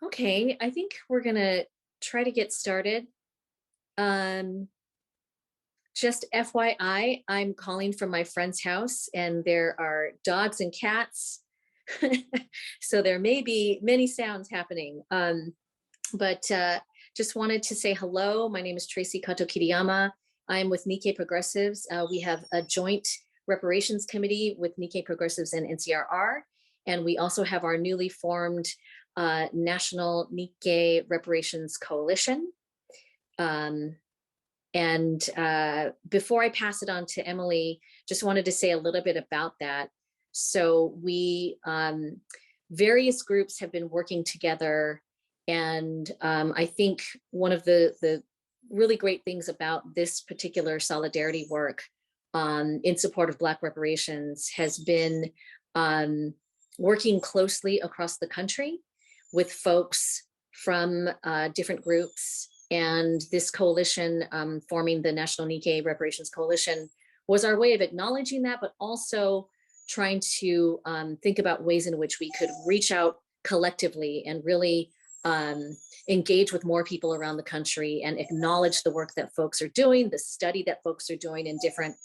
Okay, I think we're gonna try to get started. Um, just FYI, I'm calling from my friend's house and there are dogs and cats. So there may be many sounds happening. But just wanted to say hello. My name is Tracy Kato Kiriyama. I'm with Nikkei Progressives. We have a joint reparations committee with Nikkei Progressives and NCRR. And we also have our newly formed National Nikkei Reparations Coalition. And before I pass it on to Emily, just wanted to say a little bit about that. So various groups have been working together. And I think one of the really great things about this particular solidarity work in support of Black reparations has been working closely across the country with folks from different groups. And this coalition, forming the National Nikkei Reparations Coalition, was our way of acknowledging that, but also trying to think about ways in which we could reach out collectively and really engage with more people around the country and acknowledge the work that folks are doing, the study that folks are doing in different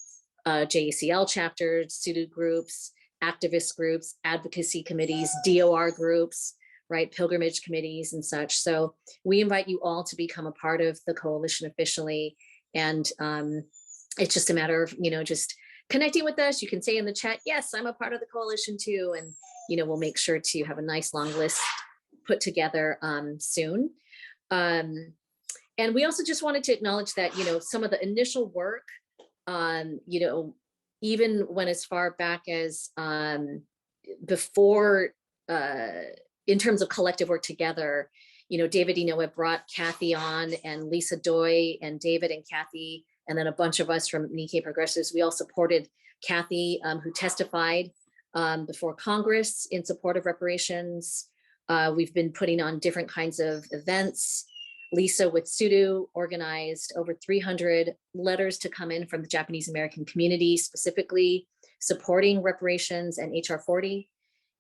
JACL chapters, student groups, activist groups, advocacy committees, DOR groups, right, pilgrimage committees and such. So we invite you all to become a part of the coalition officially. And it's just a matter of, just connecting with us. You can say in the chat, yes, I'm a part of the coalition too. And, we'll make sure to have a nice long list put together soon. And we also just wanted to acknowledge that, some of the initial work, even when as far back as before, in terms of collective work together, David Inoue brought Cathy on, and Lisa Doy and David and Cathy, and then a bunch of us from Nikkei Progressives. We all supported Cathy, who testified before Congress in support of reparations. We've been putting on different kinds of events. Lisa with Sudu organized over 300 letters to come in from the Japanese American community, specifically supporting reparations and HR 40.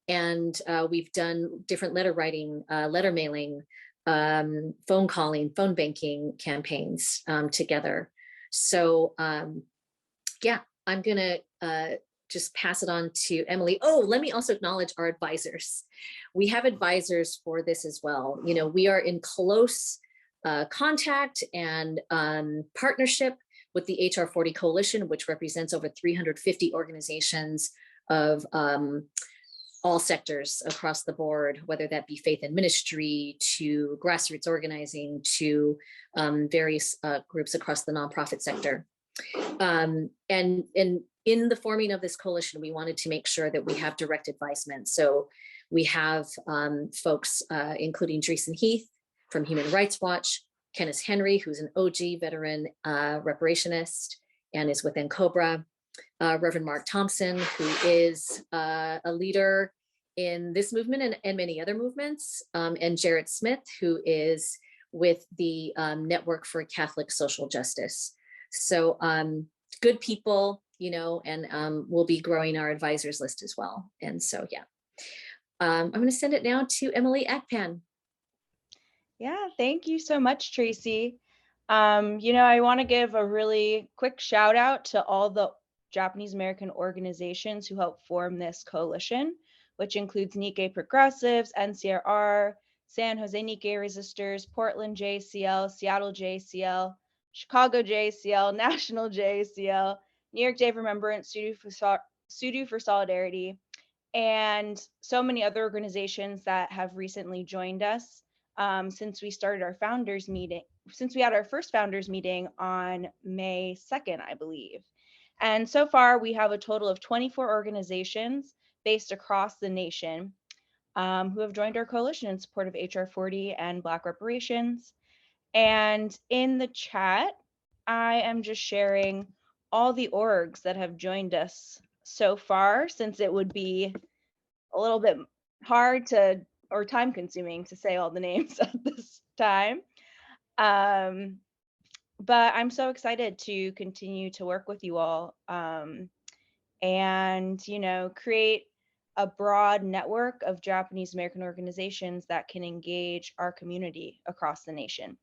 And we've done different letter writing, letter mailing, phone calling, phone banking campaigns together. So yeah, I'm gonna just pass it on to Emily. Oh, let me also acknowledge our advisors. We have advisors for this as well. We are in close contact and partnership with the HR 40 Coalition, which represents over 350 organizations of all sectors across the board, whether that be faith and ministry to grassroots organizing to various groups across the nonprofit sector. And in the forming of this coalition, we wanted to make sure that we have direct advisement. So we have folks, including Dreesen Heath from Human Rights Watch, Kenneth Henry, who's an OG veteran reparationist and is within COBRA, Reverend Mark Thompson, who is a leader in this movement and many other movements, and Jarrett Smith, who is with the Network for Catholic Social Justice. So good people, and we'll be growing our advisors list as well. And so, yeah, I'm going to send it now to Emily Akpan. Yeah, thank you so much, Tracy. I want to give a really quick shout out to all the Japanese American organizations who helped form this coalition, which includes Nikkei Progressives, NCRR, San Jose Nikkei Resistors, Portland JCL, Seattle JCL, Chicago JCL, National JCL, New York Day of Remembrance, Sudu for Solidarity, and so many other organizations that have recently joined us since we started our founders meeting, since we had our first founders meeting on May 2nd, I believe. And so far, we have a total of 24 organizations based across the nation who have joined our coalition in support of HR 40 and Black reparations. And in the chat, I am just sharing all the orgs that have joined us so far, since it would be a little bit hard to, or time consuming to say all the names at this time. But I'm so excited to continue to work with you all and, create a broad network of Japanese American organizations that can engage our community across the nation.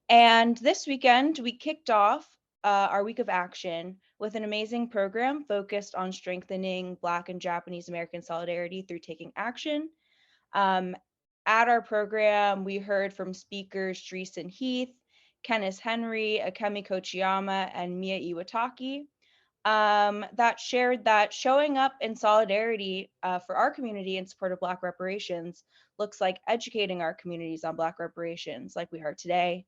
And this weekend, we kicked off our week of action with an amazing program focused on strengthening Black and Japanese American solidarity through taking action. Um, at our program, we heard from speakers Dreesen Heath, Kenneth Henry, Akemi Kochiyama, and Mia Iwataki that shared that showing up in solidarity for our community in support of Black reparations looks like educating our communities on Black reparations, like we heard today.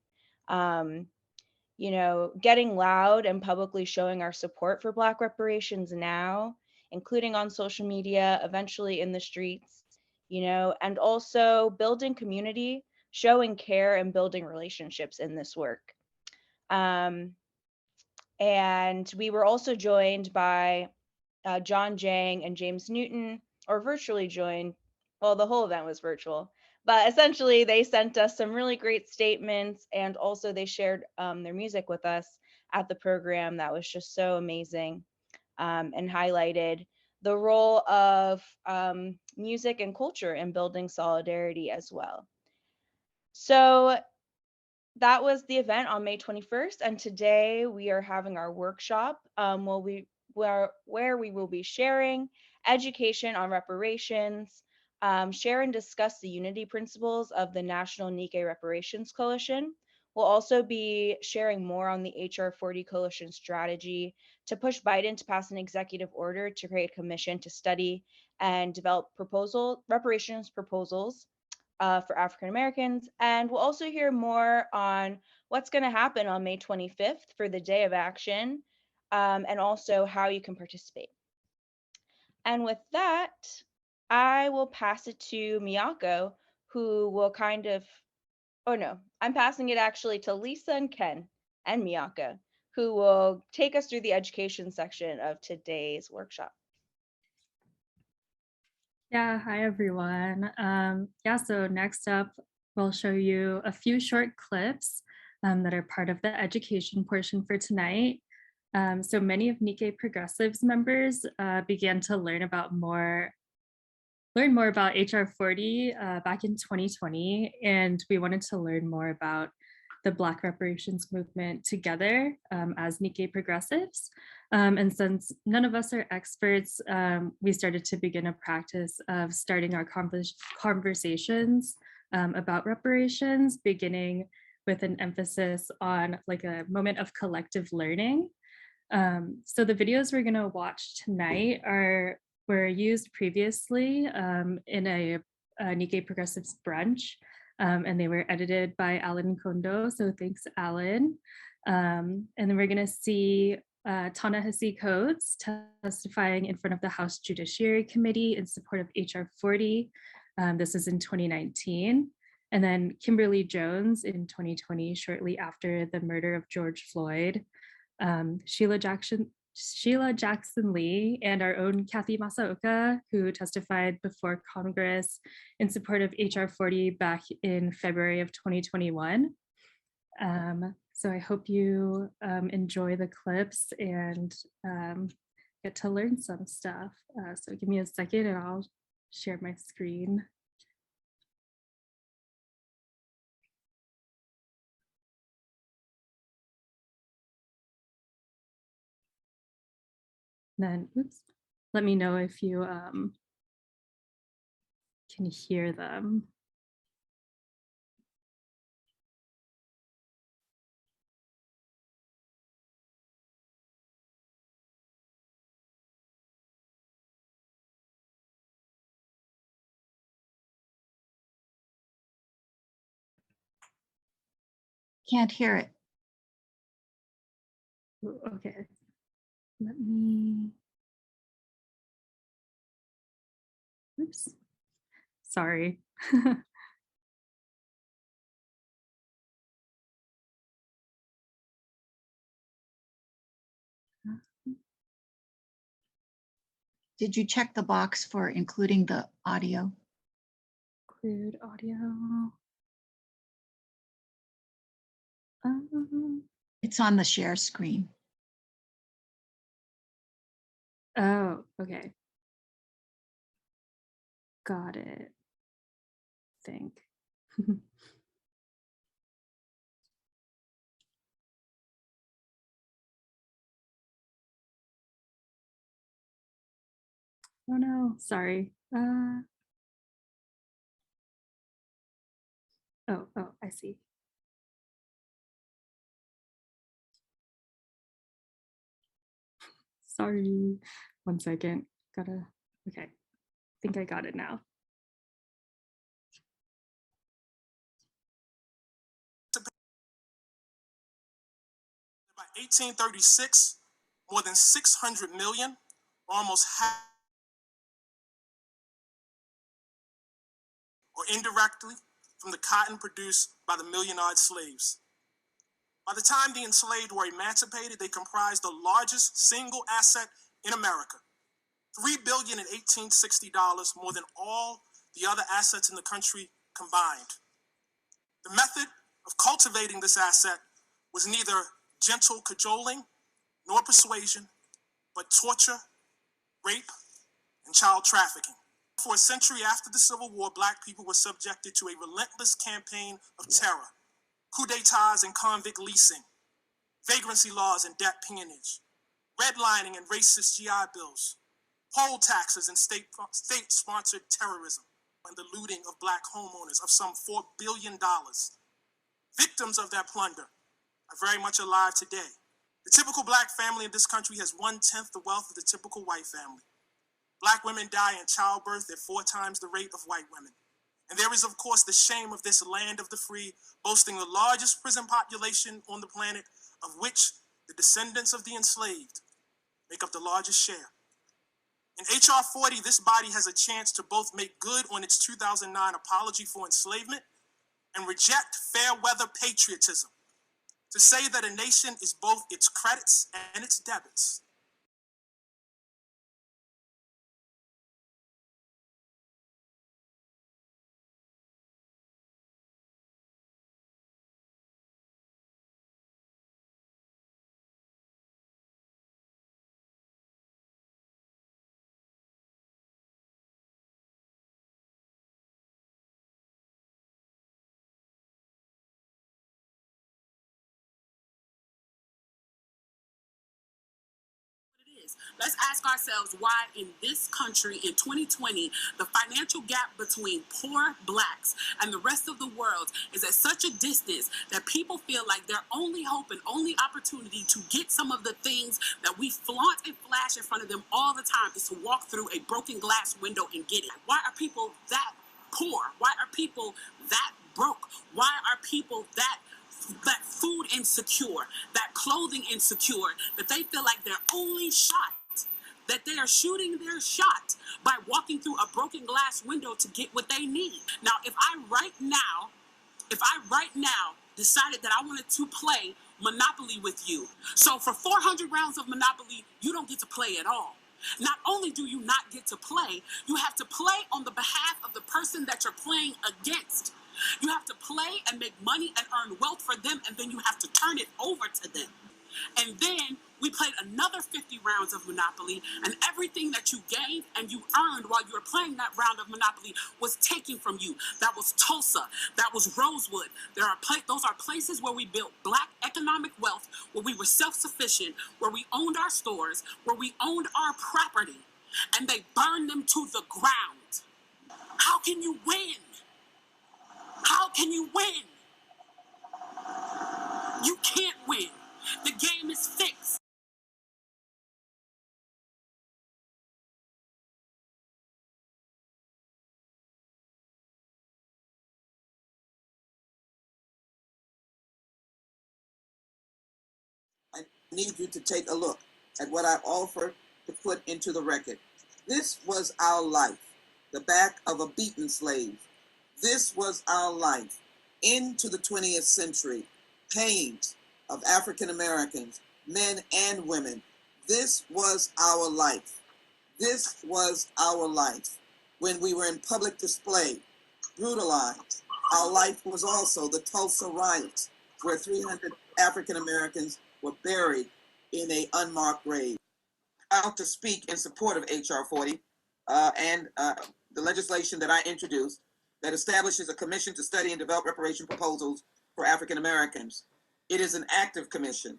You know, getting loud and publicly showing our support for Black reparations now, including on social media, eventually in the streets, you know, and also building community, showing care, and building relationships in this work. And we were also joined by John Jang and James Newton, or virtually joined. Well, the whole event was virtual, but essentially they sent us some really great statements, and also they shared their music with us at the program that was just so amazing, and highlighted the role of music and culture in building solidarity as well. So that was the event on May 21st, and today we are having our workshop where we will be sharing education on reparations, share and discuss the unity principles of the National Nikkei Reparations Coalition. We'll also be sharing more on the HR 40 Coalition strategy to push Biden to pass an executive order to create a commission to study and develop reparations proposals for African Americans. And we'll also hear more on what's going to happen on May 25th for the Day of Action, and also how you can participate. And with that, I will pass it to Miyako, who will I'm passing it actually to Lisa and Ken and Miyako, who will take us through the education section of today's workshop. Yeah, hi everyone. So next up, we'll show you a few short clips that are part of the education portion for tonight. So many of Nikkei Progressives members began to learn more about HR 40 back in 2020, and we wanted to learn more about the Black reparations movement together as Nikkei Progressives. And since none of us are experts, we started to begin a practice of starting our conversations about reparations, beginning with an emphasis on like a moment of collective learning. So the videos we're gonna watch tonight were used previously in a Nikkei Progressives brunch. And they were edited by Alan Kondo, so thanks, Alan. And then we're gonna see Ta-Nehisi Coates testifying in front of the House Judiciary Committee in support of HR 40. This is in 2019. And then Kimberly Jones in 2020, shortly after the murder of George Floyd. Sheila Jackson Lee, and our own Cathy Masaoka, who testified before Congress in support of HR 40 back in February of 2021. So I hope you enjoy the clips and get to learn some stuff. So give me a second and I'll share my screen. Then, oops, let me know if you can hear them. Can't hear it. Okay, let me, oops, sorry. Did you check the box for including the audio? Include audio. It's on the share screen. Oh, okay. got it, I think. Oh no, sorry. Oh, I see. Sorry. 1 second. Okay. I think I got it now. By 1836, more than 600 million, almost half, or indirectly, from the cotton produced by the million-odd slaves. By the time the enslaved were emancipated, they comprised the largest single asset in America. $3 billion in 1860, more than all the other assets in the country combined. The method of cultivating this asset was neither gentle cajoling nor persuasion, but torture, rape, and child trafficking. For a century after the Civil War, Black people were subjected to a relentless campaign of terror, coup d'etats and convict leasing, vagrancy laws and debt peonage, redlining and racist GI bills, poll taxes and state-sponsored terrorism, and the looting of Black homeowners of some $4 billion. Victims of that plunder are very much alive today. The typical Black family in this country has 1/10 the wealth of the typical white family. Black women die in childbirth at 4 times the rate of white women. And there is, of course, the shame of this land of the free, boasting the largest prison population on the planet, of which the descendants of the enslaved make up the largest share. In H.R. 40, this body has a chance to both make good on its 2009 apology for enslavement and reject fair weather patriotism, to say that a nation is both its credits and its debits. Let's ask ourselves why in this country in 2020, the financial gap between poor Blacks and the rest of the world is at such a distance that people feel like their only hope and only opportunity to get some of the things that we flaunt and flash in front of them all the time is to walk through a broken glass window and get it. Why are people that poor? Why are people that broke? Why are people that food insecure, that clothing insecure, that they feel like their only shot, that they are shooting their shot by walking through a broken glass window to get what they need? Now, if I right now decided that I wanted to play Monopoly with you, so for 400 rounds of Monopoly, you don't get to play at all. Not only do you not get to play, you have to play on the behalf of the person that you're playing against. You have to play and make money and earn wealth for them, and then you have to turn it over to them. And then we played another 50 rounds of Monopoly, and everything that you gained and you earned while you were playing that round of Monopoly was taken from you. That was Tulsa. That was Rosewood. Those are places where we built Black economic wealth, where we were self-sufficient, where we owned our stores, where we owned our property, and they burned them to the ground. How can you win? How can you win? You can't win. The game is fixed. I need you to take a look at what I've offered to put into the record. This was our life, the back of a beaten slave. This was our life into the 20th century, pains of African Americans, men and women. This was our life. This was our life. When we were in public display, brutalized, our life was also the Tulsa riots, where 300 African Americans were buried in an unmarked grave. Out to speak in support of H.R. 40 and the legislation that I introduced that establishes a commission to study and develop reparation proposals for African Americans. It is an active commission.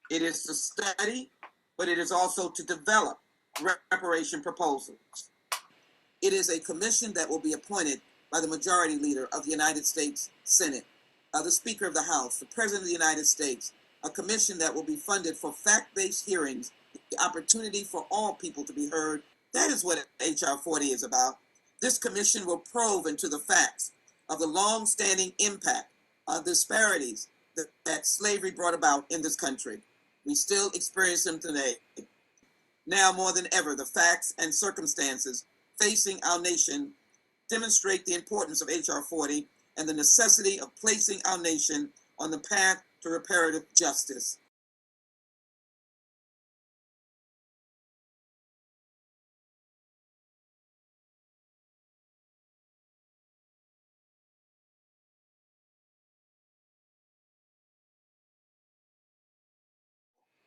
It is to study, but it is also to develop reparation proposals. It is a commission that will be appointed by the majority leader of the United States Senate, the Speaker of the House, the President of the United States, a commission that will be funded for fact-based hearings, the opportunity for all people to be heard. That is what HR 40 is about. This commission will probe into the facts of the long-standing impact of disparities that slavery brought about in this country. We still experience them today. Now more than ever, the facts and circumstances facing our nation demonstrate the importance of HR 40 and the necessity of placing our nation on the path to reparative justice.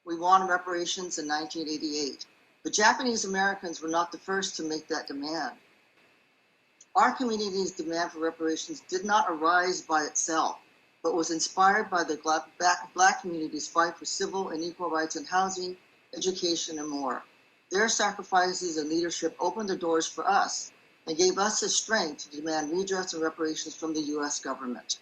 We won reparations in 1988. The Japanese Americans were not the first to make that demand. Our community's demand for reparations did not arise by itself, but was inspired by the Black community's fight for civil and equal rights in housing, education, and more. Their sacrifices and leadership opened the doors for us and gave us the strength to demand redress and reparations from the U.S. government.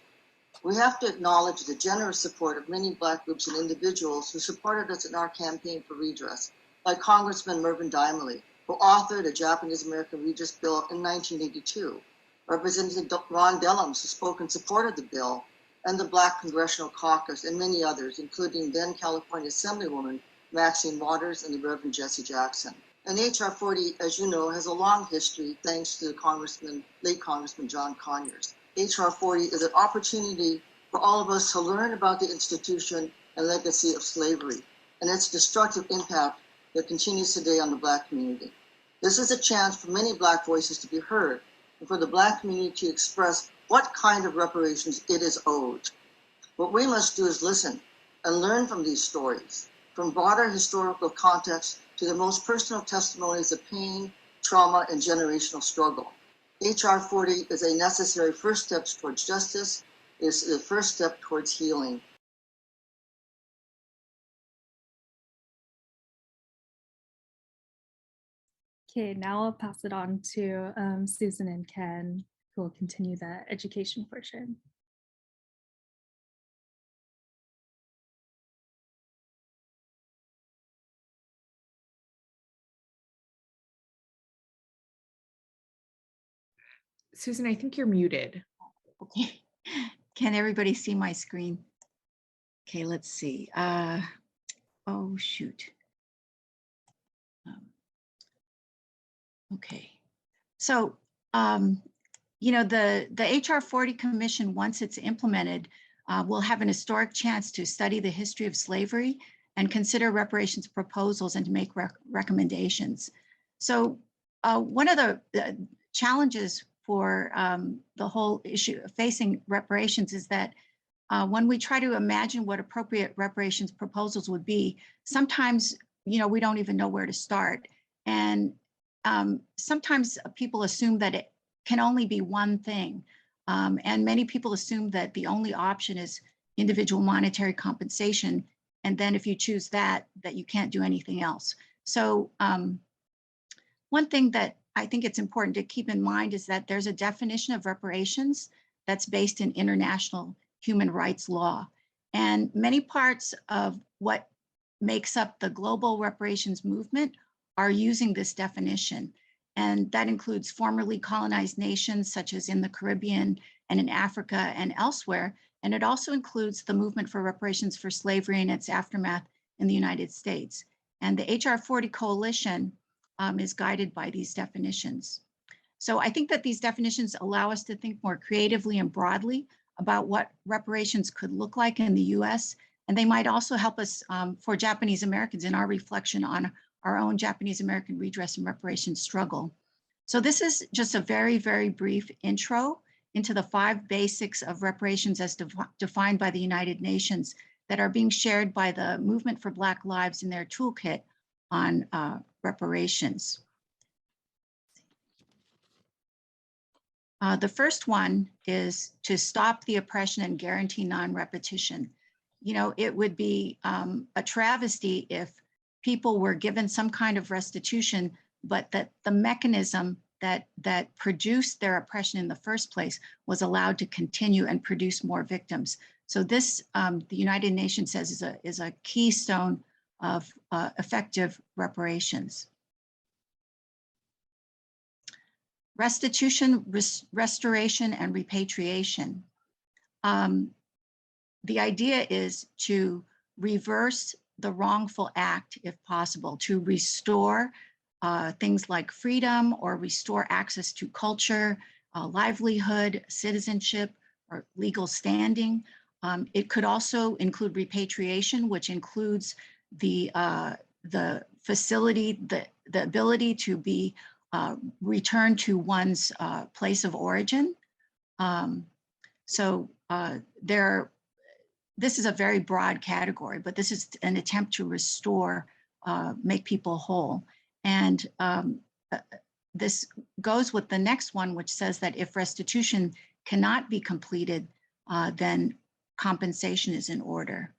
We have to acknowledge the generous support of many Black groups and individuals who supported us in our campaign for redress, like Congressman Mervyn Dimely, who authored a Japanese American Redress Bill in 1982, Representative Ron Dellums, who spoke in support of the bill, and the Black Congressional Caucus, and many others, including then California Assemblywoman Maxine Waters and the Reverend Jesse Jackson. And HR 40, as you know, has a long history thanks to late Congressman John Conyers. HR 40 is an opportunity for all of us to learn about the institution and legacy of slavery and its destructive impact that continues today on the Black community. This is a chance for many Black voices to be heard and for the Black community to express what kind of reparations it is owed. What we must do is listen and learn from these stories, from broader historical context to the most personal testimonies of pain, trauma, and generational struggle. HR 40 is a necessary first step towards justice. It is the first step towards healing. Okay, now I'll pass it on to Susan and Ken, who will continue the education portion. Susan, I think you're muted. Okay. Can everybody see my screen? Okay, let's see. Oh, shoot. Okay. So, you know, the HR 40 Commission, once it's implemented, will have an historic chance to study the history of slavery and consider reparations proposals and to make recommendations. So one of the challenges for the whole issue of facing reparations is that when we try to imagine what appropriate reparations proposals would be, sometimes, you know, we don't even know where to start. And sometimes people assume that it can only be one thing. And many people assume that the only option is individual monetary compensation. And then if you choose that you can't do anything else. So one thing that I think it's important to keep in mind is that there's a definition of reparations that's based in international human rights law. And many parts of what makes up the global reparations movement are using this definition. And that includes formerly colonized nations, such as in the Caribbean and in Africa and elsewhere. And it also includes the movement for reparations for slavery and its aftermath in the United States. And the HR 40 Coalition is guided by these definitions. So I think that these definitions allow us to think more creatively and broadly about what reparations could look like in the US. And they might also help us for Japanese Americans in our reflection on our own Japanese American redress and reparations struggle. So this is just a very, very brief intro into the 5 basics of reparations as defined by the United Nations that are being shared by the Movement for Black Lives in their toolkit on reparations. The first one is to stop the oppression and guarantee non-repetition. You know, it would be a travesty if people were given some kind of restitution, but that the mechanism that produced their oppression in the first place was allowed to continue and produce more victims. So this, the United Nations says, is a keystone of effective reparations. Restitution, restoration, and repatriation. The idea is to reverse the wrongful act if possible, to restore things like freedom or restore access to culture, livelihood, citizenship, or legal standing. It could also include repatriation, which includes the facility, the ability to be returned to one's place of origin. This is a very broad category, but this is an attempt to restore, make people whole. And this goes with the next one, which says that if restitution cannot be completed, then compensation is in order.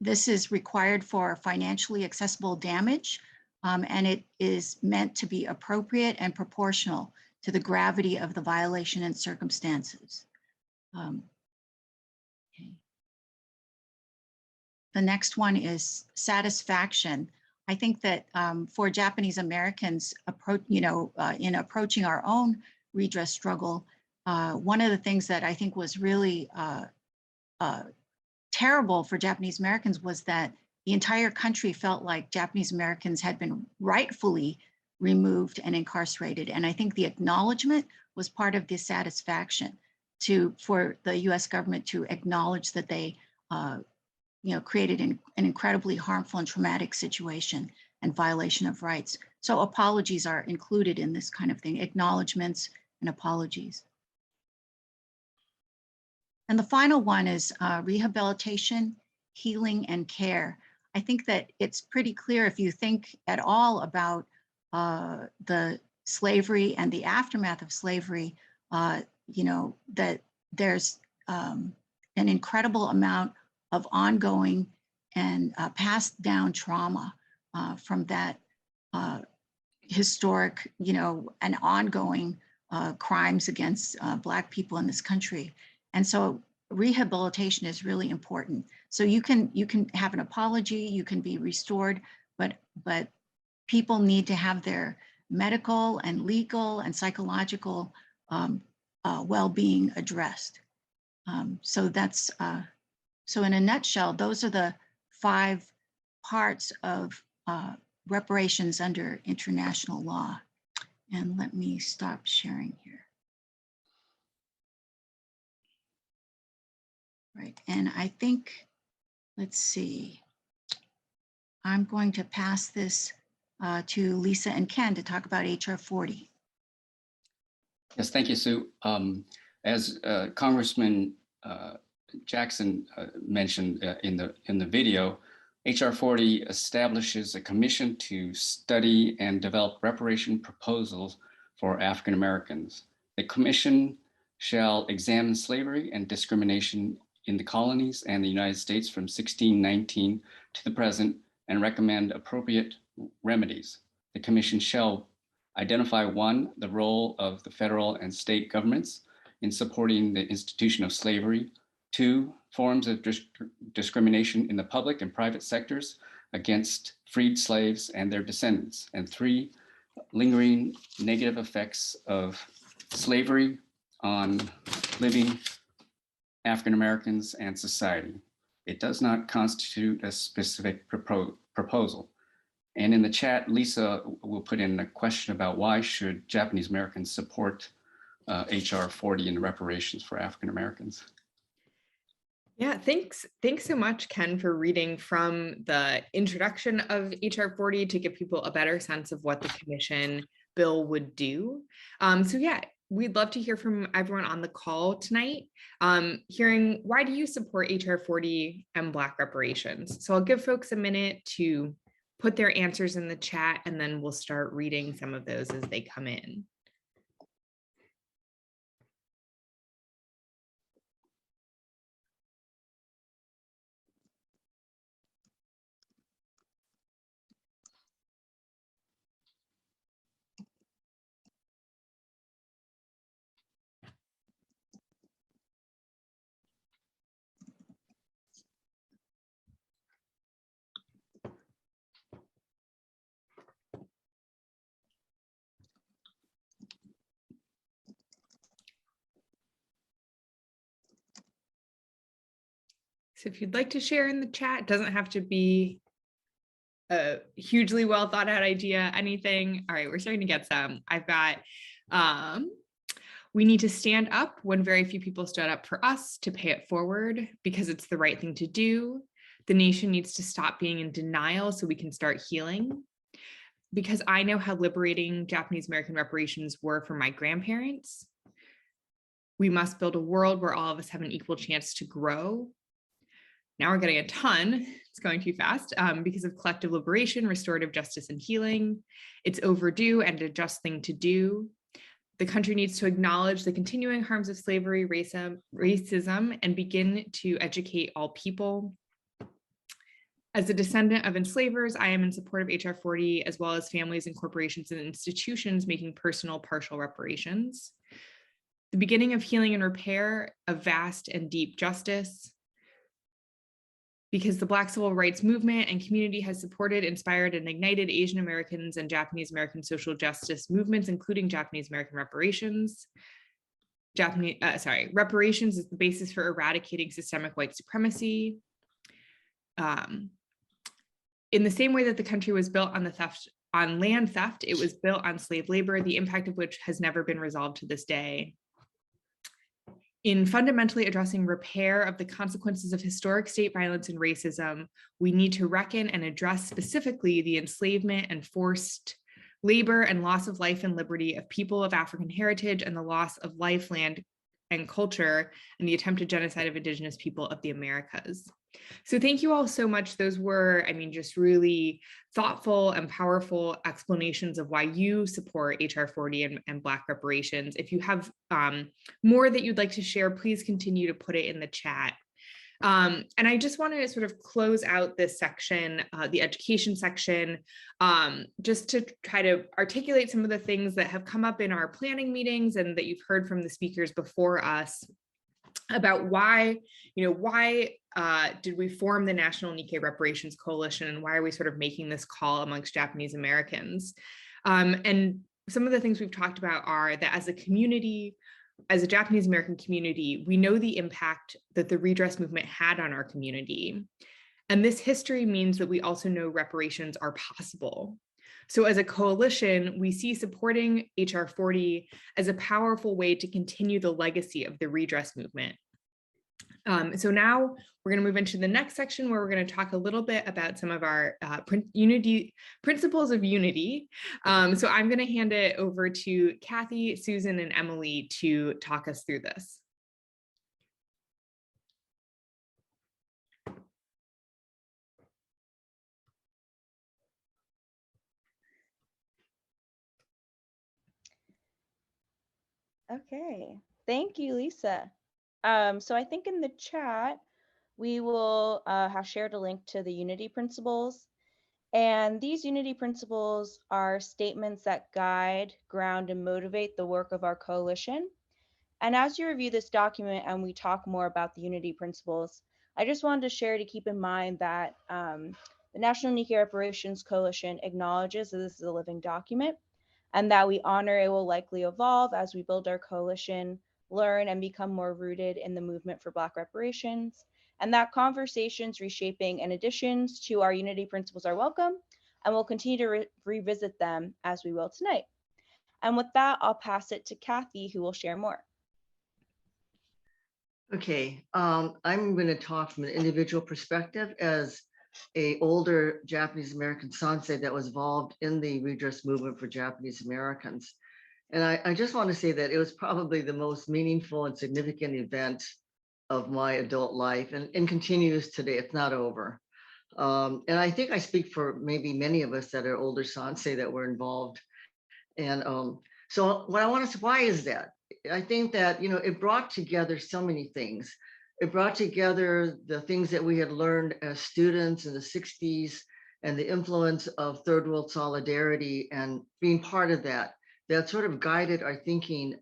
This is required for financially accessible damage, and it is meant to be appropriate and proportional to the gravity of the violation and circumstances. Okay. The next one is satisfaction. I think that for Japanese Americans, in approaching our own redress struggle, one of the things that I think was really terrible for Japanese Americans was that the entire country felt like Japanese Americans had been rightfully removed and incarcerated. And I think the acknowledgement was part of the satisfaction for the US government to acknowledge that they created an incredibly harmful and traumatic situation and violation of rights. So apologies are included in this kind of thing, acknowledgements and apologies. And the final one is rehabilitation, healing, and care. I think that it's pretty clear if you think at all about the slavery and the aftermath of slavery, that there's an incredible amount of ongoing and passed down trauma from that historic, and ongoing crimes against Black people in this country. And so rehabilitation is really important. So you can have an apology, you can be restored, but people need to have their medical and legal and psychological well-being addressed. So in a nutshell, those are the 5 parts of reparations under international law. And let me stop sharing here. Right, and I think, let's see, I'm going to pass this to Lisa and Ken to talk about HR 40. Yes, thank you, Sue. As Congressman Jackson mentioned in the video, HR 40 establishes a commission to study and develop reparation proposals for African Americans. The commission shall examine slavery and discrimination in the colonies and the United States from 1619 to the present and recommend appropriate remedies. The commission shall identify 1, the role of the federal and state governments in supporting the institution of slavery, 2, forms of discrimination in the public and private sectors against freed slaves and their descendants, and 3, lingering negative effects of slavery on living African Americans and society. It does not constitute a specific proposal. And in the chat, Lisa will put in a question about why should Japanese Americans support HR 40 and reparations for African Americans. Yeah, thanks so much, Ken, for reading from the introduction of HR 40 to give people a better sense of what the commission bill would do. So yeah, we'd love to hear from everyone on the call tonight, hearing why do you support HR 40 and Black reparations? So I'll give folks a minute to put their answers in the chat, and then we'll start reading some of those as they come in. So if you'd like to share in the chat, it doesn't have to be a hugely well thought out idea, anything. All right, we're starting to get some. I've got, we need to stand up when very few people stood up for us to pay it forward because it's the right thing to do. The nation needs to stop being in denial so we can start healing. Because I know how liberating Japanese American reparations were for my grandparents. We must build a world where all of us have an equal chance to grow. Now we're getting a ton, it's going too fast, because of collective liberation, restorative justice, and healing. It's overdue and a just thing to do. The country needs to acknowledge the continuing harms of slavery, racism, and begin to educate all people. As a descendant of enslavers, I am in support of HR 40, as well as families and corporations and institutions making personal partial reparations. The beginning of healing and repair, of vast and deep justice. Because the Black Civil Rights Movement and community has supported, inspired, and ignited Asian Americans and Japanese American social justice movements, including Japanese American reparations. Reparations is the basis for eradicating systemic white supremacy. In the same way that the country was built on land theft, it was built on slave labor, the impact of which has never been resolved to this day. In fundamentally addressing repair of the consequences of historic state violence and racism, we need to reckon and address specifically the enslavement and forced labor and loss of life and liberty of people of African heritage and the loss of life, land, and culture and the attempted genocide of Indigenous people of the Americas. So thank you all so much. Those were, I mean, just really thoughtful and powerful explanations of why you support HR 40 and Black reparations. If you have more that you'd like to share, please continue to put it in the chat. And I just want to sort of close out this section, the education section, just to try to articulate some of the things that have come up in our planning meetings and that you've heard from the speakers before us about why did we form the National Nikkei Reparations Coalition, and why are we sort of making this call amongst Japanese Americans? And some of the things we've talked about are that as a community, as a Japanese American community, we know the impact that the redress movement had on our community. And this history means that we also know reparations are possible. So as a coalition, we see supporting HR 40 as a powerful way to continue the legacy of the redress movement. So now we're going to move into the next section where we're going to talk a little bit about some of our principles of unity. So I'm going to hand it over to Cathy, Susan, and Emily to talk us through this. Okay, thank you, Lisa. So I think in the chat, we will have shared a link to the unity principles. And these unity principles are statements that guide, ground, and motivate the work of our coalition. And as you review this document and we talk more about the unity principles, I just wanted to share to keep in mind that the National Nikkei Reparations Coalition acknowledges that this is a living document and that we honor it will likely evolve as we build our coalition, learn, and become more rooted in the movement for Black reparations, and that conversations, reshaping, and additions to our unity principles are welcome, and we'll continue to revisit them as we will tonight. And with that, I'll pass it to Cathy, who will share more. Okay, I'm going to talk from an individual perspective as an older Japanese American sansei that was involved in the redress movement for Japanese Americans. And I just want to say that it was probably the most meaningful and significant event of my adult life, and continues today. It's not over. And I think I speak for maybe many of us that are older sansei that were involved. And so what I want to say, why is that? I think that, it brought together so many things. It brought together the things that we had learned as students in the 60s and the influence of third world solidarity and being part of that sort of guided our thinking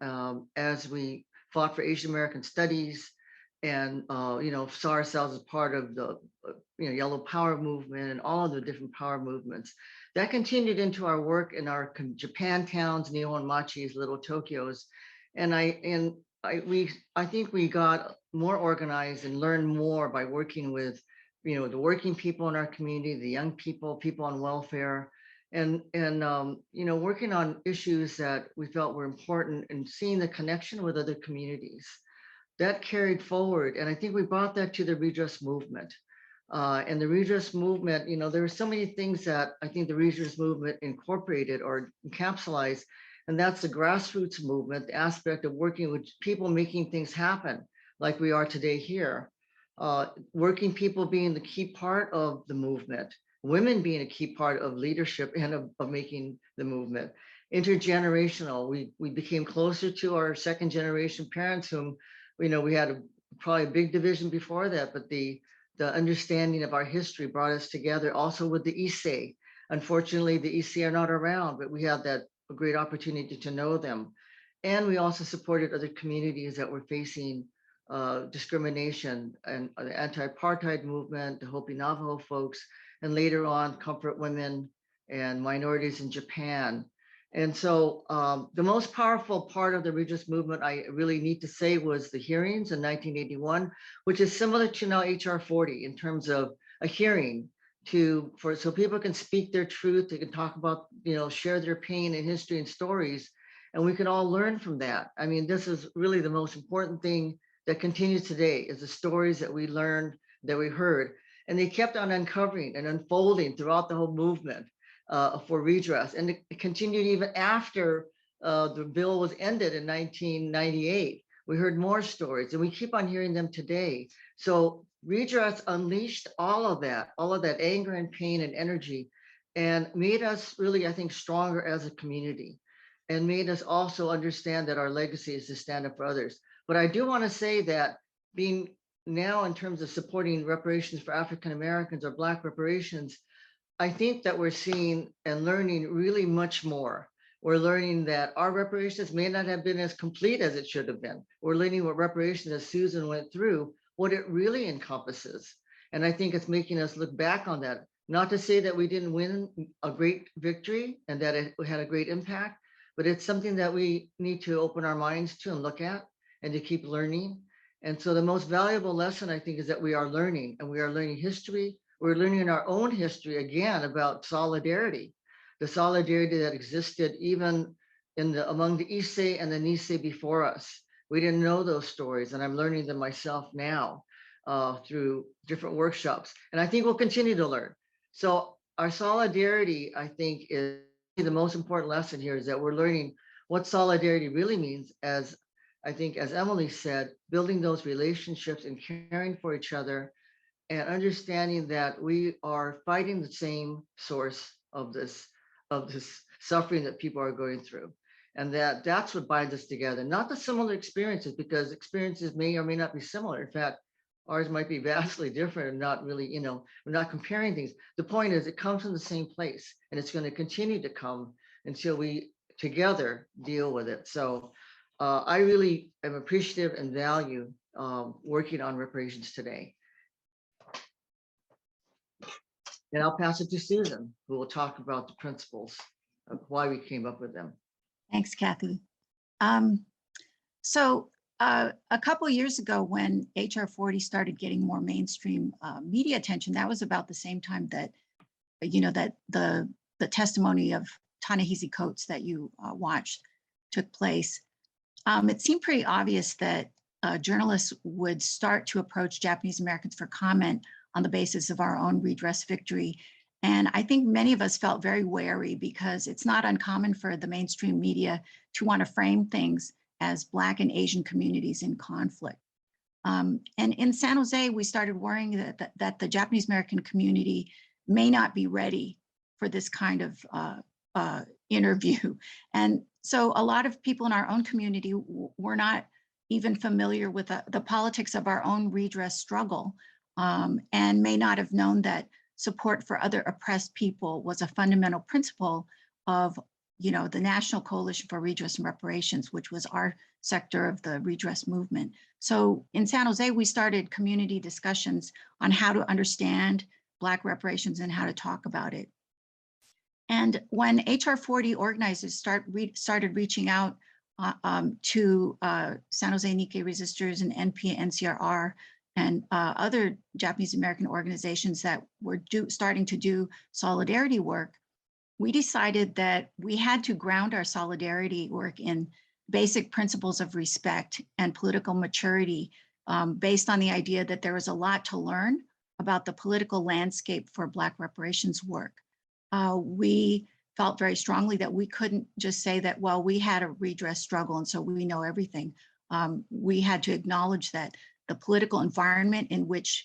as we fought for Asian American studies and, saw ourselves as part of the, Yellow Power movement and all of the different power movements. That continued into our work in our Japan towns, Nihon Machis, little Tokyos. And I think we got more organized and learned more by working with, the working people in our community, the young people, people on welfare, and working on issues that we felt were important and seeing the connection with other communities. That carried forward, and I think we brought that to the redress movement. And the redress movement, there were so many things that I think the redress movement incorporated or encapsulated, and that's the grassroots movement, the aspect of working with people making things happen, like we are today here. Working people being the key part of the movement, women being a key part of leadership and of making the movement. Intergenerational, we became closer to our second generation parents whom, we had probably a big division before that, but the understanding of our history brought us together. Also with the Issei. Unfortunately, the Issei are not around, but we had that great opportunity to know them. And we also supported other communities that were facing discrimination, and the anti-apartheid movement, the Hopi Navajo folks, and later on comfort women and minorities in Japan. And so the most powerful part of the redress movement, I really need to say, was the hearings in 1981, which is similar to now HR 40 in terms of a hearing so people can speak their truth, they can talk about, share their pain and history and stories, and we can all learn from that. I mean, this is really the most important thing that continues today, is the stories that we learned, that we heard, and they kept on uncovering and unfolding throughout the whole movement. For redress, and it continued even after the bill was ended in 1998. We heard more stories, and we keep on hearing them today. So redress unleashed all of that anger and pain and energy, and made us really, I think, stronger as a community, and made us also understand that our legacy is to stand up for others. But I do want to say that being now in terms of supporting reparations for African Americans or Black reparations, I think that we're seeing and learning really much more. We're learning that our reparations may not have been as complete as it should have been. We're learning what reparations, as Susan went through, what it really encompasses. And I think it's making us look back on that. Not to say that we didn't win a great victory and that it had a great impact, but it's something that we need to open our minds to and look at and to keep learning. And so the most valuable lesson, I think, is that we are learning, and we are learning history. We're learning in our own history again about solidarity, the solidarity that existed even among the Issei and the Nisei before us. We didn't know those stories, and I'm learning them myself now through different workshops. And I think we'll continue to learn. So our solidarity, I think, is the most important lesson here, is that we're learning what solidarity really means, as I think, as Emily said, building those relationships and caring for each other, and understanding that we are fighting the same source of this suffering that people are going through. And that's what binds us together, not the similar experiences, because experiences may or may not be similar. In fact, ours might be vastly different and not really, we're not comparing things. The point is, it comes from the same place, and it's going to continue to come until we together deal with it. So I really am appreciative and value working on reparations today. And I'll pass it to Susan, who will talk about the principles of why we came up with them. Thanks, Cathy. So a couple years ago, when HR 40 started getting more mainstream media attention, that was about the same time that, that the testimony of Ta-Nehisi Coates that you watched took place. It seemed pretty obvious that journalists would start to approach Japanese Americans for comment on the basis of our own redress victory. And I think many of us felt very wary, because it's not uncommon for the mainstream media to want to frame things as Black and Asian communities in conflict. And in San Jose, we started worrying that the Japanese American community may not be ready for this kind of interview. And so a lot of people in our own community were not even familiar with the politics of our own redress struggle, and may not have known that support for other oppressed people was a fundamental principle of, the National Coalition for Redress and Reparations, which was our sector of the redress movement. So in San Jose, we started community discussions on how to understand Black reparations and how to talk about it. And when HR 40 organizers started reaching out to San Jose Nikkei Resistors and NPNCRR and other Japanese American organizations that were starting to do solidarity work, we decided that we had to ground our solidarity work in basic principles of respect and political maturity, based on the idea that there was a lot to learn about the political landscape for Black reparations work. We felt very strongly that we couldn't just say that, well, we had a redress struggle and so we know everything. We had to acknowledge that the political environment in which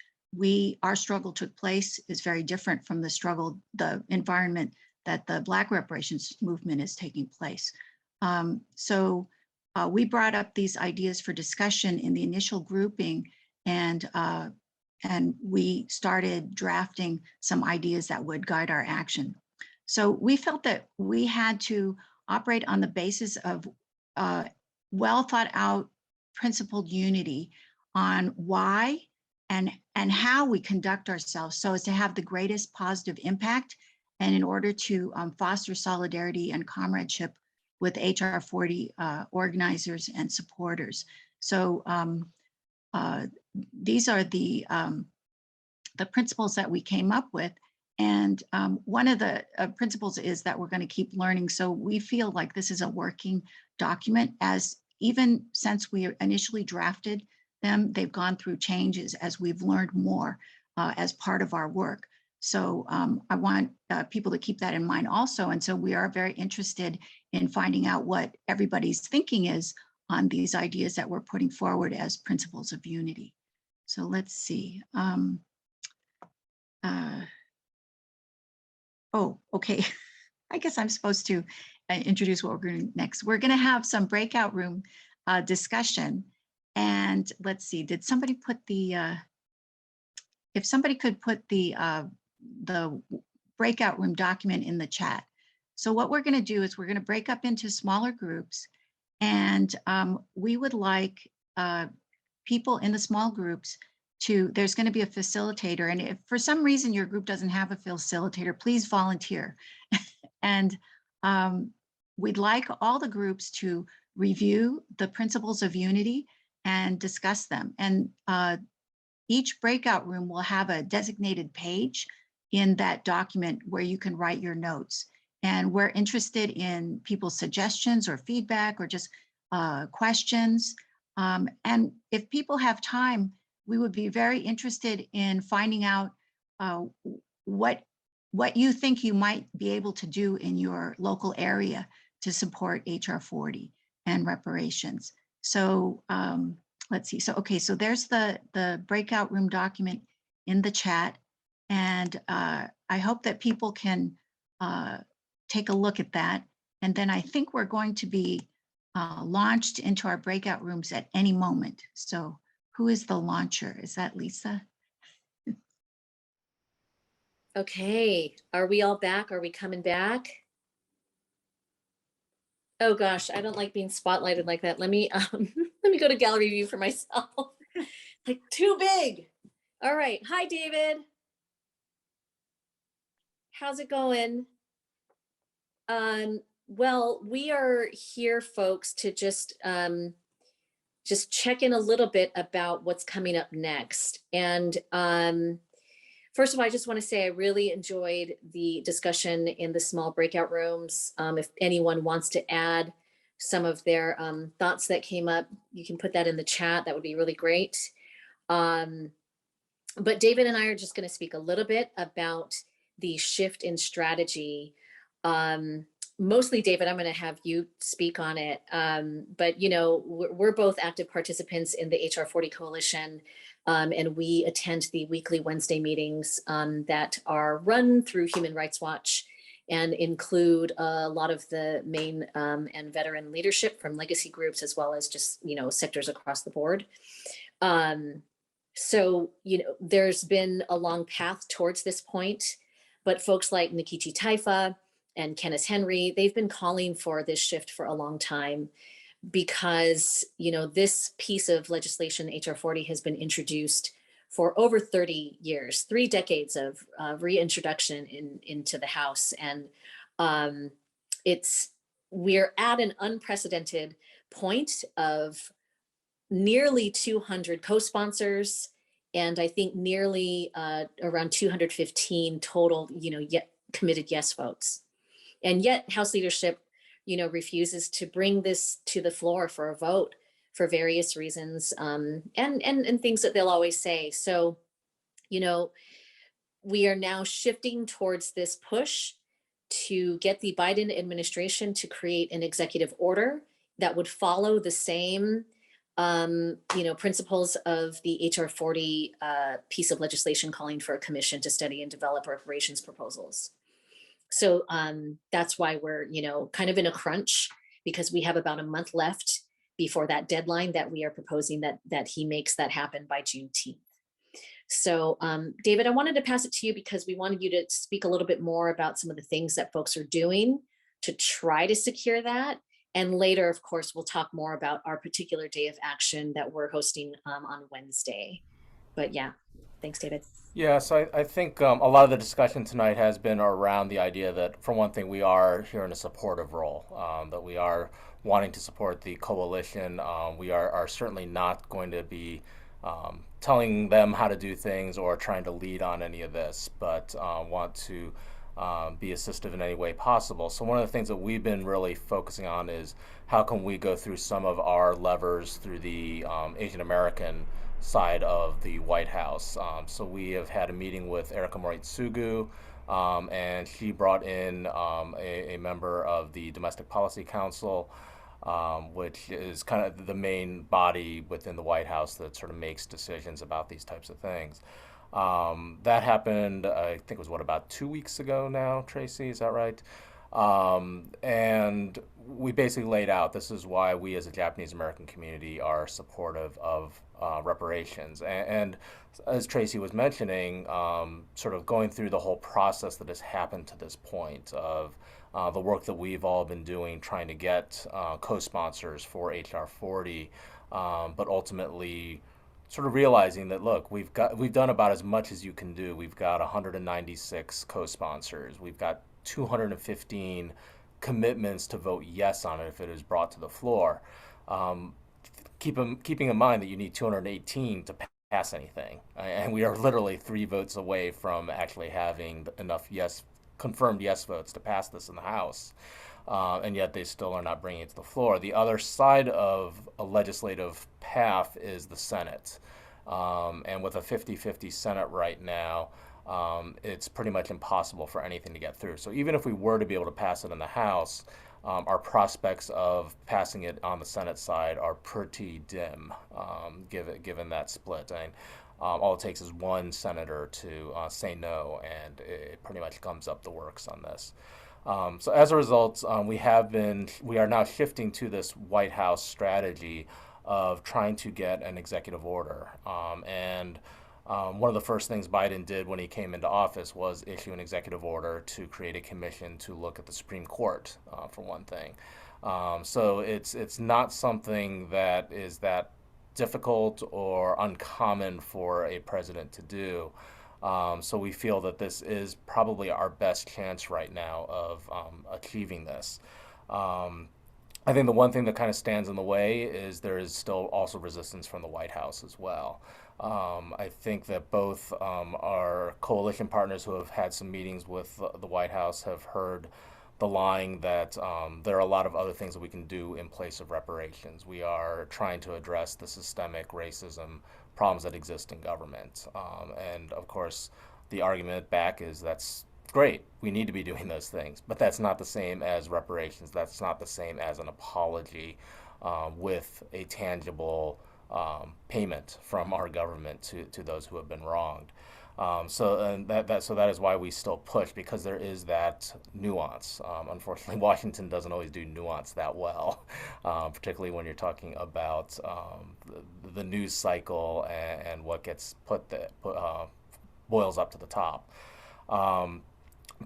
our struggle took place is very different from the environment that the Black reparations movement is taking place. So we brought up these ideas for discussion in the initial grouping, and we started drafting some ideas that would guide our action. So we felt that we had to operate on the basis of well thought out principled unity on why and how we conduct ourselves so as to have the greatest positive impact, and in order to foster solidarity and comradeship with HR 40 organizers and supporters. So these are the principles that we came up with. And one of the principles is that we're going to keep learning. So we feel like this is a working document, as even since we initially drafted them, they've gone through changes as we've learned more as part of our work. So I want people to keep that in mind also. And so we are very interested in finding out what everybody's thinking is on these ideas that we're putting forward as principles of unity. So let's see. Oh, okay. I guess I'm supposed to introduce what we're going to next. We're going to have some breakout room discussion. And let's see, did somebody put the, if somebody could put the breakout room document in the chat. So what we're going to do is we're going to break up into smaller groups, and we would like people in the small groups there's going to be a facilitator. And if for some reason your group doesn't have a facilitator, please volunteer. And we'd like all the groups to review the principles of unity and discuss them. And each breakout room will have a designated page in that document where you can write your notes. And we're interested in people's suggestions or feedback or just questions. And if people have time, we would be very interested in finding out what you think you might be able to do in your local area to support HR 40 and reparations. So let's see. So, okay, so there's the breakout room document in the chat. And I hope that people can take a look at that. And then I think we're going to be launched into our breakout rooms at any moment. So who is the launcher? Is that Lisa? Okay, are we all back? Are we coming back? Oh gosh, I don't like being spotlighted like that. Let me let me go to gallery view for myself. Like too big. All right. Hi, David. How's it going? Well, we are here, folks, to just check in a little bit about what's coming up next. And first of all, I just want to say I really enjoyed the discussion in the small breakout rooms. If anyone wants to add some of their thoughts that came up, you can put that in the chat. That would be really great. But David and I are just going to speak a little bit about the shift in strategy. Mostly, David, I'm going to have you speak on it. But, you know, we're both active participants in the HR 40 Coalition, and we attend the weekly Wednesday meetings that are run through Human Rights Watch and include a lot of the main and veteran leadership from legacy groups, as well as just, you know, sectors across the board. So, you know, there's been a long path towards this point, but folks like Nikichi Taifa and Kenneth Henry, they've been calling for this shift for a long time because, you know, this piece of legislation, HR 40, has been introduced for over 30 years, 3 decades of reintroduction into the House. And we're at an unprecedented point of nearly 200 co-sponsors, and I think nearly around 215 total, yet committed yes votes. And yet House leadership, refuses to bring this to the floor for a vote for various reasons, and things that they'll always say. So, we are now shifting towards this push to get the Biden administration to create an executive order that would follow the same principles of the HR 40 piece of legislation calling for a commission to study and develop reparations proposals. So that's why we're, kind of in a crunch, because we have about a month left before that deadline that we are proposing that he makes that happen by Juneteenth. So David, I wanted to pass it to you because we wanted you to speak a little bit more about some of the things that folks are doing to try to secure that. And later, of course, we'll talk more about our particular day of action that we're hosting on Wednesday. But yeah, thanks, David. Yeah, so I think a lot of the discussion tonight has been around the idea that, for one thing, we are here in a supportive role, that we are wanting to support the coalition. We are certainly not going to be telling them how to do things or trying to lead on any of this, but want to be assistive in any way possible. So one of the things that we've been really focusing on is how can we go through some of our levers through the Asian American side of the White House. So we have had a meeting with Erica Moritsugu, and she brought in a member of the Domestic Policy Council, which is kind of the main body within the White House that sort of makes decisions about these types of things. That happened, I think it was about 2 weeks ago now, Tracy, is that right? And we basically laid out, this is why we as a Japanese American community are supportive of reparations. And as Tracy was mentioning, sort of going through the whole process that has happened to this point of the work that we've all been doing, trying to get co-sponsors for HR 40, but ultimately sort of realizing that, look, we've done about as much as you can do. We've got 196 co-sponsors. We've got 215 commitments to vote yes on it if it is brought to the floor. Keeping in mind that you need 218 to pass anything, and we are literally 3 votes away from actually having enough confirmed yes votes to pass this in the House, and yet they still are not bringing it to the floor. The other side of a legislative path is the Senate, and with a 50-50 Senate right now, it's pretty much impossible for anything to get through. So even if we were to be able to pass it in the House, our prospects of passing it on the Senate side are pretty dim, given that split. I mean, all it takes is one senator to say no, and it pretty much comes up the works on this. So as a result, we are now shifting to this White House strategy of trying to get an executive order. One of the first things Biden did when he came into office was issue an executive order to create a commission to look at the Supreme Court, for one thing. So it's not something that is that difficult or uncommon for a president to do. So we feel that this is probably our best chance right now of achieving this. I think the one thing that kind of stands in the way is there is still also resistance from the White House as well. I think that both our coalition partners who have had some meetings with the White House have heard the line that there are a lot of other things that we can do in place of reparations. We are trying to address the systemic racism problems that exist in government. And of course, the argument back is that's great. We need to be doing those things, but that's not the same as reparations. That's not the same as an apology with a tangible payment from our government to those who have been wronged. So that is why we still push, because there is that nuance. Unfortunately, Washington doesn't always do nuance that well, particularly when you're talking about the news cycle and what gets boils up to the top.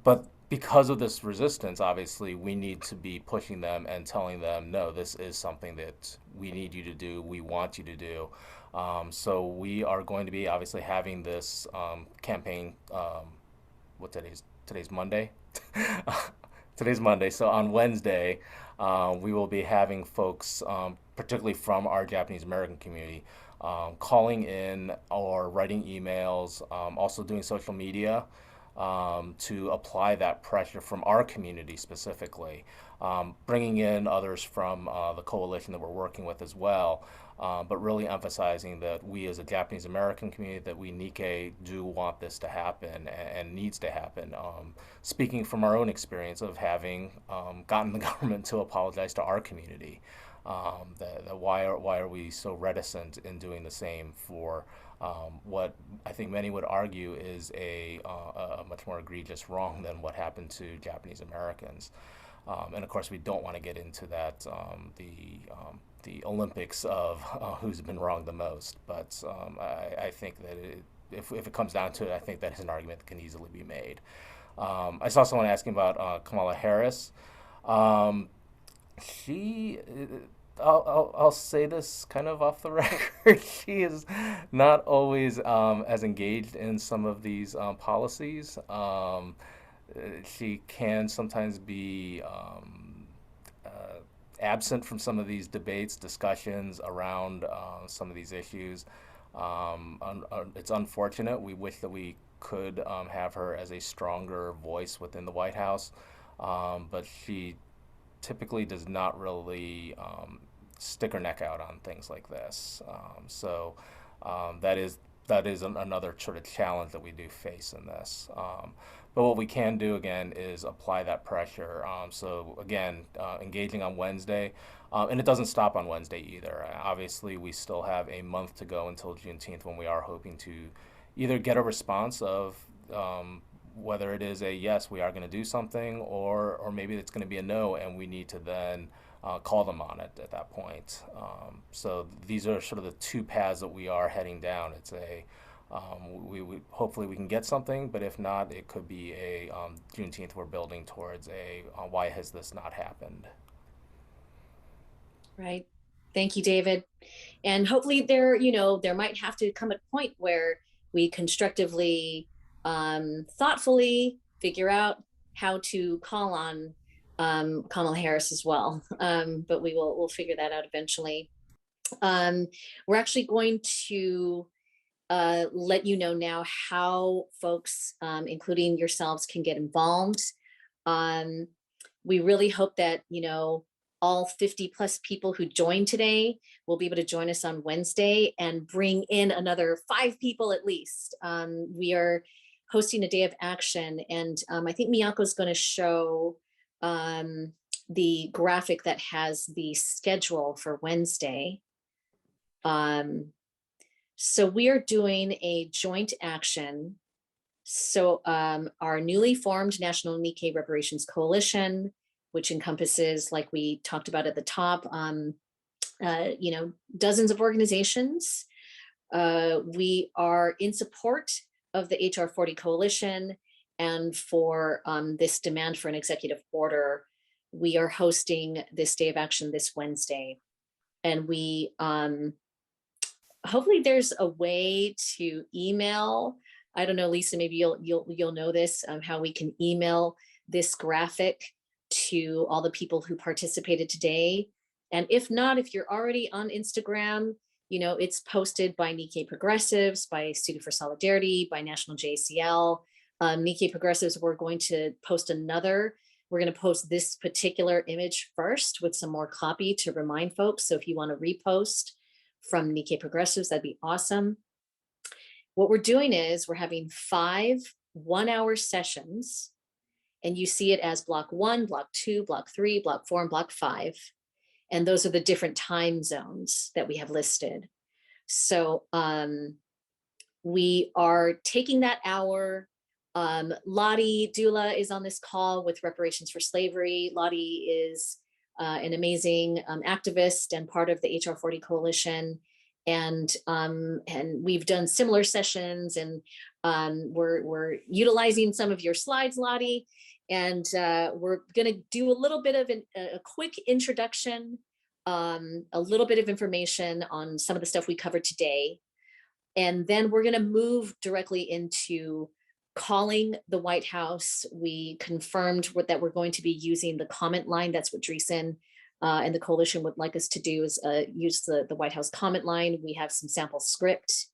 But because of this resistance, obviously, we need to be pushing them and telling them, no, this is something that we need you to do, we want you to do. So we are going to be obviously having this campaign, today's Monday? today's Monday. So on Wednesday, we will be having folks, particularly from our Japanese American community, calling in or writing emails, also doing social media to apply that pressure from our community specifically, bringing in others from the coalition that we're working with as well, but really emphasizing that we as a Japanese American community, that we Nikkei do want this to happen and needs to happen. Speaking from our own experience of having gotten the government to apologize to our community. Why are we so reticent in doing the same for what I think many would argue is a much more egregious wrong than what happened to Japanese Americans. And of course, we don't want to get into that the Olympics of who's been wronged the most. But I think that if it comes down to it, I think that is an argument that can easily be made. I saw someone asking about Kamala Harris. I'll say this kind of off the record. She is not always as engaged in some of these policies. She can sometimes be absent from some of these debates, discussions around some of these issues. It's unfortunate. We wish that we could have her as a stronger voice within the White House, but she typically does not really stick her neck out on things like this. So that is another sort of challenge that we do face in this. But what we can do again is apply that pressure. So again, engaging on Wednesday, and it doesn't stop on Wednesday either. Obviously, we still have a month to go until Juneteenth, when we are hoping to either get a response of whether it is a yes, we are going to do something, or maybe it's going to be a no, and we need to then call them on it at that point. So these are sort of the two paths that we are heading down. It's a we hopefully we can get something, but if not, it could be a Juneteenth we're building towards a why has this not happened? Right. Thank you, David. And hopefully there might have to come a point where we constructively, thoughtfully figure out how to call on Kamala Harris as well. But we'll figure that out eventually. We're actually going to let you know now how folks, including yourselves, can get involved. We really hope that, all 50 plus people who joined today will be able to join us on Wednesday and bring in another 5 people at least. We are hosting a day of action, and I think Miyako is going to show the graphic that has the schedule for Wednesday. So we are doing a joint action. So our newly formed National Nikkei Reparations Coalition, which encompasses, like we talked about at the top, dozens of organizations. We are in support of the HR 40 coalition, and for this demand for an executive order, we are hosting this day of action this Wednesday. And we hopefully there's a way to email. I don't know, Lisa, maybe you'll know this, how we can email this graphic to all the people who participated today. And if not, if you're already on Instagram, it's posted by Nikkei Progressives, by Student for Solidarity, by National JCL. Nikkei Progressives, we're going to post this particular image first with some more copy to remind folks. So if you want to repost from Nikkei Progressives, that'd be awesome. What we're doing is we're having 5 one-hour sessions, and you see it as block 1, block 2, block 3, block 4, and block 5. And those are the different time zones that we have listed. So we are taking that hour. Lottie Dula is on this call with Reparations for Slavery. Lottie is an amazing activist and part of the HR 40 coalition. And we've done similar sessions, and we're utilizing some of your slides, Lottie. And we're going to do a little bit of a quick introduction, a little bit of information on some of the stuff we covered today. And then we're going to move directly into calling the White House. We confirmed that we're going to be using the comment line. That's what Dreesen and the coalition would like us to do, is use the White House comment line. We have some sample script.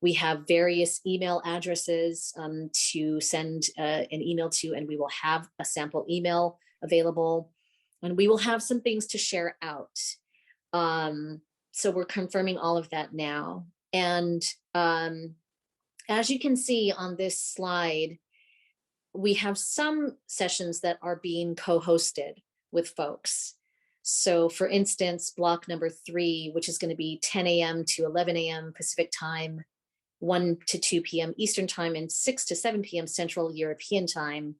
We have various email addresses to send an email to, and we will have a sample email available. And we will have some things to share out. So we're confirming all of that now. And as you can see on this slide, we have some sessions that are being co-hosted with folks. So for instance, block number 3, which is going to be 10 a.m. to 11 a.m. Pacific time, 1 to 2 p.m. Eastern time, and 6 to 7 p.m. Central European time.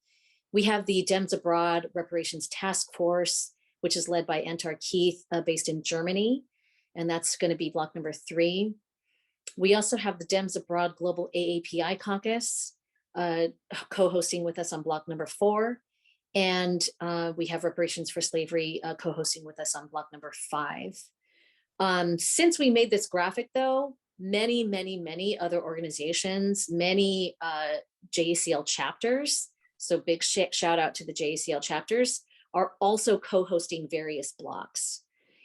We have the Dems Abroad Reparations Task Force, which is led by Antar Keith, based in Germany. And that's going to be block number 3. We also have the Dems Abroad Global AAPI Caucus co-hosting with us on block number 4. And we have Reparations for Slavery co-hosting with us on block number 5. Since we made this graphic though, many other organizations, many JACL chapters, so big shout out to the JACL chapters, are also co-hosting various blocks.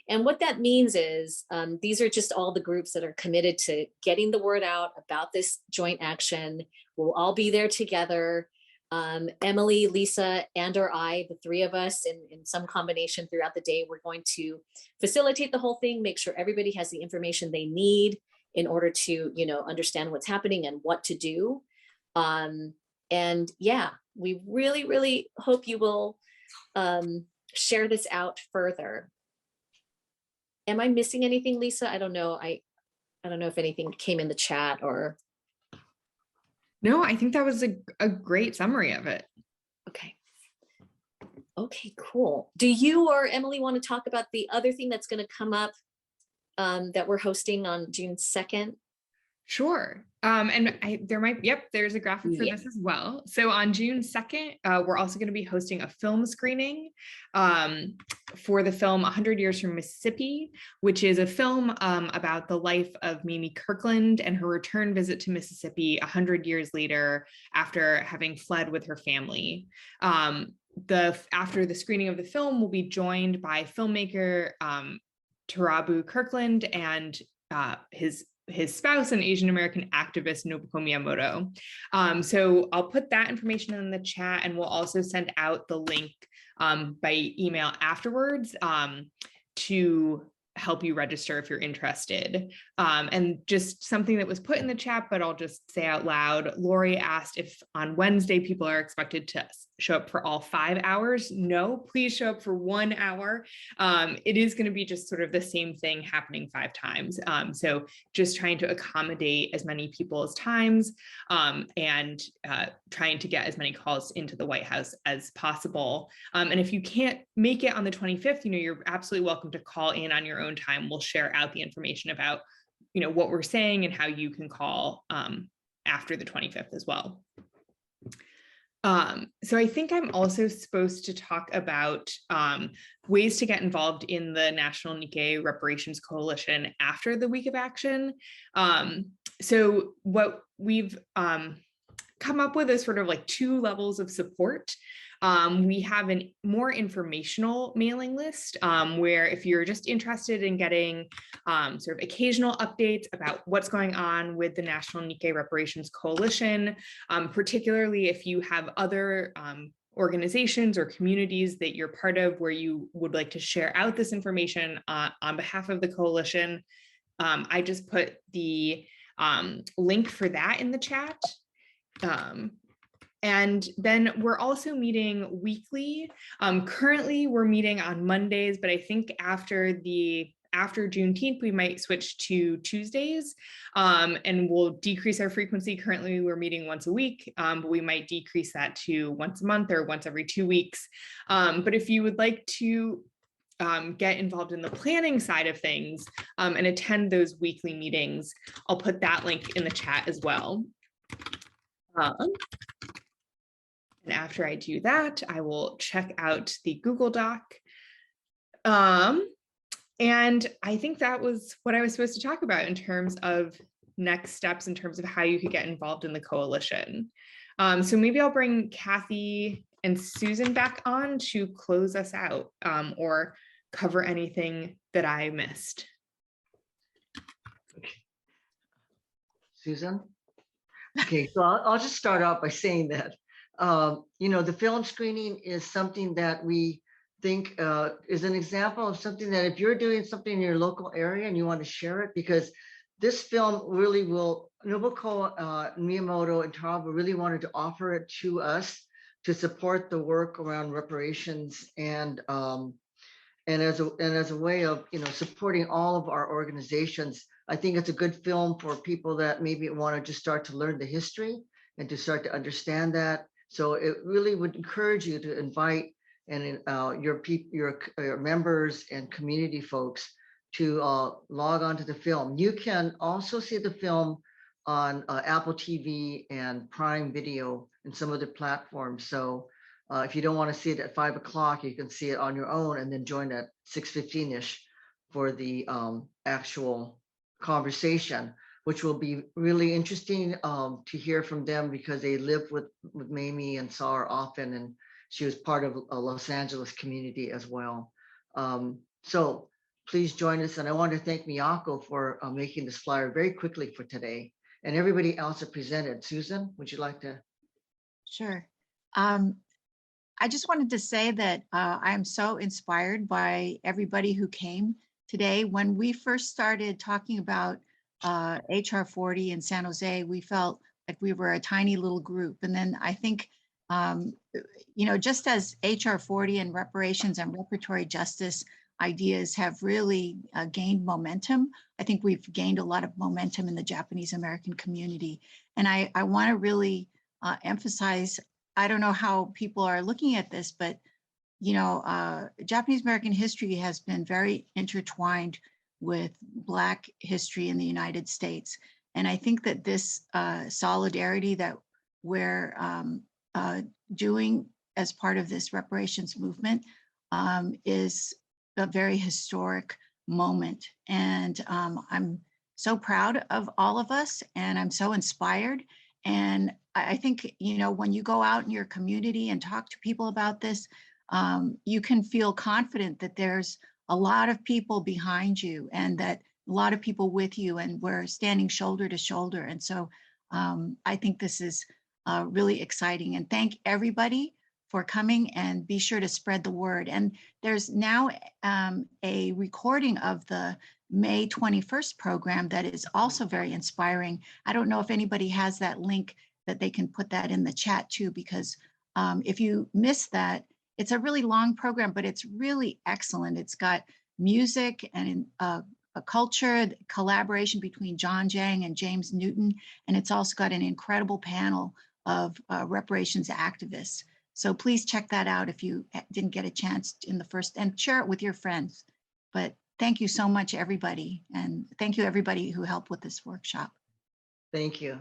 And what that means is these are just all the groups that are committed to getting the word out about this joint action. We'll all be there together. Emily, Lisa, and or I, the 3 of us in some combination throughout the day, we're going to facilitate the whole thing, make sure everybody has the information they need in order to, understand what's happening and what to do. And yeah, we really hope you will share this out further. Am I missing anything, Lisa? I don't know. I don't know if anything came in the chat or. No, I think that was a great summary of it. Okay. Okay, cool. Do you or Emily want to talk about the other thing that's going to come up that we're hosting on June 2nd? Sure. And there's a graphic for this as well. So on June 2nd, we're also going to be hosting a film screening for the film 100 Years from Mississippi, which is a film about the life of Mamie Kirkland and her return visit to Mississippi 100 years later after having fled with her family. After the screening of the film, we'll be joined by filmmaker Tarabu Kirkland and his spouse and Asian American activist Nobuko Miyamoto. So I'll put that information in the chat, and we'll also send out the link by email afterwards to help you register if you're interested. And just something that was put in the chat, but I'll just say out loud, Lori asked if on Wednesday people are expected to show up for all 5 hours. No, please show up for 1 hour. It is going to be just sort of the same thing happening 5 times. So just trying to accommodate as many people as times and trying to get as many calls into the White House as possible. And if you can't make it on the 25th, you're absolutely welcome to call in on your own time. We'll share out the information about, what we're saying and how you can call after the 25th as well. So I think I'm also supposed to talk about ways to get involved in the National Nikkei Reparations Coalition after the week of action. So what we've come up with is sort of like 2 levels of support. We have a more informational mailing list where if you're just interested in getting sort of occasional updates about what's going on with the National Nikkei Reparations Coalition, particularly if you have other organizations or communities that you're part of where you would like to share out this information on behalf of the coalition, I just put the link for that in the chat. And then we're also meeting weekly. Currently we're meeting on Mondays, but I think after Juneteenth, we might switch to Tuesdays and we'll decrease our frequency. Currently we're meeting once a week, but we might decrease that to once a month or once every 2 weeks. But if you would like to get involved in the planning side of things and attend those weekly meetings, I'll put that link in the chat as well. And after I do that, I will check out the Google Doc. And I think that was what I was supposed to talk about in terms of next steps, in terms of how you could get involved in the coalition. So maybe I'll bring Cathy and Susan back on to close us out, or cover anything that I missed. Susan? Okay, so I'll just start out by saying that, you know, the film screening is something that we think is an example of something that if you're doing something in your local area and you want to share it, because this film really will, Nobuko Miyamoto and Taro really wanted to offer it to us to support the work around reparations and as a way of, you know, supporting all of our organizations. I think it's a good film for people that maybe want to just start to learn the history and to start to understand that. So it really would encourage you to invite and your members and community folks to log on to the film. You can also see the film on Apple TV and Prime Video and some other platforms. So if you don't want to see it at 5 o'clock, you can see it on your own and then join at 6:15-ish for the actual conversation, which will be really interesting to hear from them because they live with Mamie and saw her often, and she was part of a Los Angeles community as well. So please join us. And I want to thank Miyako for making this flyer very quickly for today, and everybody else that presented. Susan, would you like to? Sure. I just wanted to say that I'm so inspired by everybody who came today. When we first started talking about HR 40 in San Jose, we felt like we were a tiny little group. And then I think, you know, just as HR 40 and reparations and reparatory justice ideas have really gained momentum, I think we've gained a lot of momentum in the Japanese American community. And I want to really emphasize, I don't know how people are looking at this, but you know, Japanese American history has been very intertwined with Black history in the United States. And I think that this solidarity that we're doing as part of this reparations movement is a very historic moment. And I'm so proud of all of us, and I'm so inspired. And I think, you know, when you go out in your community and talk to people about this, you can feel confident that there's a lot of people behind you and that a lot of people with you, and we're standing shoulder to shoulder. And so I think this is really exciting. And thank everybody for coming, and be sure to spread the word. And there's now a recording of the May 21st program that is also very inspiring. I don't know if anybody has that link that they can put that in the chat too, because if you miss that, it's a really long program, but it's really excellent. It's got music and a culture, collaboration between John Jang and James Newton. And it's also got an incredible panel of reparations activists. So please check that out if you didn't get a chance in the first, and share it with your friends. But thank you so much, everybody. And thank you, everybody who helped with this workshop. Thank you.